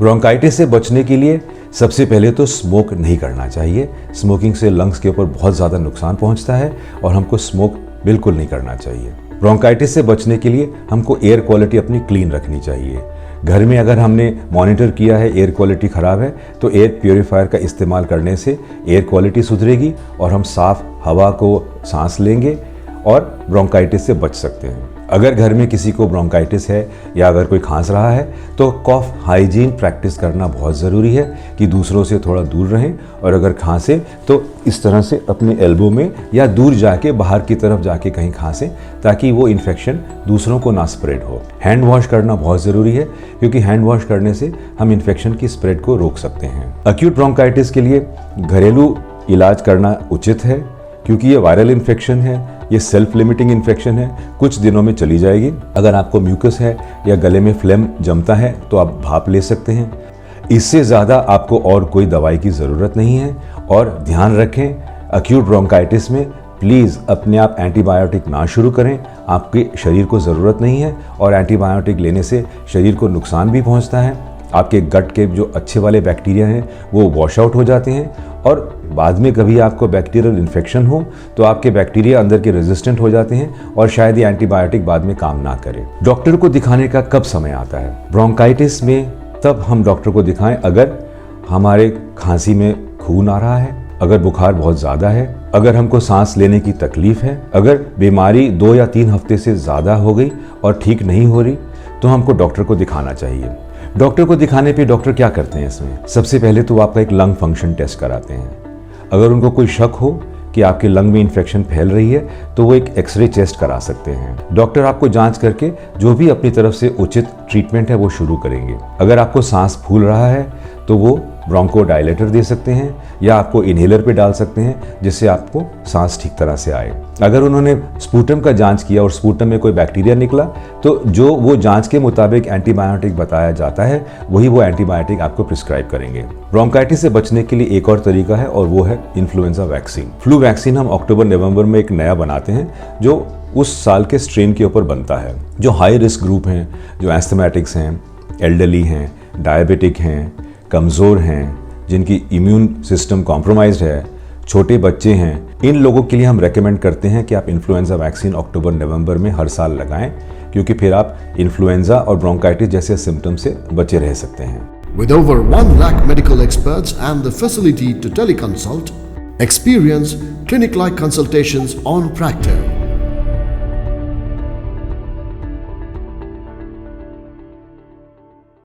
Bronchitis से बचने के लिए सबसे पहले तो स्मोक नहीं करना चाहिए। स्मोकिंग से लंग्स के ऊपर बहुत ज़्यादा नुकसान पहुंचता है और हमको स्मोक बिल्कुल नहीं करना चाहिए। ब्रोंकाइटिस से बचने के लिए हमको एयर क्वालिटी अपनी क्लीन रखनी चाहिए। घर में अगर हमने मॉनिटर किया है एयर क्वालिटी ख़राब है तो एयर प्योरीफायर का इस्तेमाल करने से एयर क्वालिटी सुधरेगी और हम साफ़ हवा को सांस लेंगे और ब्रोंकाइटिस से बच सकते हैं। अगर घर में किसी को ब्रोंकाइटिस है या अगर कोई खांस रहा है तो कॉफ हाइजीन प्रैक्टिस करना बहुत ज़रूरी है कि दूसरों से थोड़ा दूर रहें और अगर खांसे तो इस तरह से अपने एल्बो में या दूर जाके बाहर की तरफ जाके कहीं खांसें ताकि वो इन्फेक्शन दूसरों को ना स्प्रेड हो। हैंड वॉश करना बहुत ज़रूरी है क्योंकि हैंड वॉश करने से हम इन्फेक्शन की स्प्रेड को रोक सकते हैं। एक्यूट ब्रोंकाइटिस के लिए घरेलू इलाज करना उचित है क्योंकि ये वायरल इन्फेक्शन है, ये सेल्फ लिमिटिंग इन्फेक्शन है, कुछ दिनों में चली जाएगी। अगर आपको म्यूकस है या गले में फ्लेम जमता है तो आप भाप ले सकते हैं। इससे ज़्यादा आपको और कोई दवाई की ज़रूरत नहीं है। और ध्यान रखें एक्यूट ब्रोंकाइटिस में प्लीज़ अपने आप एंटीबायोटिक ना शुरू करें, आपके शरीर को ज़रूरत नहीं है और एंटीबायोटिक लेने से शरीर को नुकसान भी पहुँचता है। आपके गट के जो अच्छे वाले बैक्टीरिया हैं वो वॉश आउट हो जाते हैं और बाद में कभी आपको बैक्टीरियल इन्फेक्शन हो तो आपके बैक्टीरिया अंदर के रेजिस्टेंट हो जाते हैं और शायद ये एंटीबायोटिक बाद में काम ना करे। डॉक्टर को दिखाने का कब समय आता है? ब्रोंकाइटिस में तब हम डॉक्टर को दिखाएं अगर हमारे खांसी में खून आ रहा है, अगर बुखार बहुत ज़्यादा है, अगर हमको सांस लेने की तकलीफ है, अगर बीमारी 2 या 3 हफ्ते से ज़्यादा हो गई और ठीक नहीं हो रही तो हमको डॉक्टर को दिखाना चाहिए। डॉक्टर को दिखाने पे डॉक्टर क्या करते हैं इसमें? सबसे पहले तो आपका एक लंग फंक्शन टेस्ट कराते हैं। अगर उनको कोई शक हो कि आपके लंग में इन्फेक्शन फैल रही है तो वो एक एक्सरे चेस्ट करा सकते हैं। डॉक्टर आपको जांच करके जो भी अपनी तरफ से उचित ट्रीटमेंट है वो शुरू करेंगे। अगर आपको सांस फूल रहा है तो वो ब्रोंकोडायलेटर दे सकते हैं या आपको इनहेलर पे डाल सकते हैं जिससे आपको सांस ठीक तरह से आए। अगर उन्होंने स्पूटम का जांच किया और स्पूटम में कोई बैक्टीरिया निकला तो जो वो जांच के मुताबिक एंटीबायोटिक बताया जाता है वही वो एंटीबायोटिक आपको प्रिस्क्राइब करेंगे। ब्रोंकाइटिस से बचने के लिए एक और तरीका है और वो है इन्फ्लुएंजा वैक्सीन। फ्लू वैक्सीन हम अक्टूबर-नवंबर में एक नया बनाते हैं जो उस साल के स्ट्रेन के ऊपर बनता है। जो हाई रिस्क ग्रुप हैं, जो एस्थमेटिक्स हैं, एल्डरली हैं, डायबिटिक हैं, कमज़ोर हैं, जिनकी इम्यून सिस्टम कॉम्प्रोमाइज्ड है, छोटे बच्चे हैं, इन लोगों के लिए हम रेकमेंड करते हैं कि आप इन्फ्लुएंजा वैक्सीन अक्टूबर-नवंबर में हर साल लगाएं क्योंकि फिर आप इन्फ्लुएंजा और ब्रोंकाइटिस जैसे सिम्टम्स से बचे रह सकते हैं। With over 1 lakh medical experts and the facility to teleconsult, experience clinic-like consultations on Practor.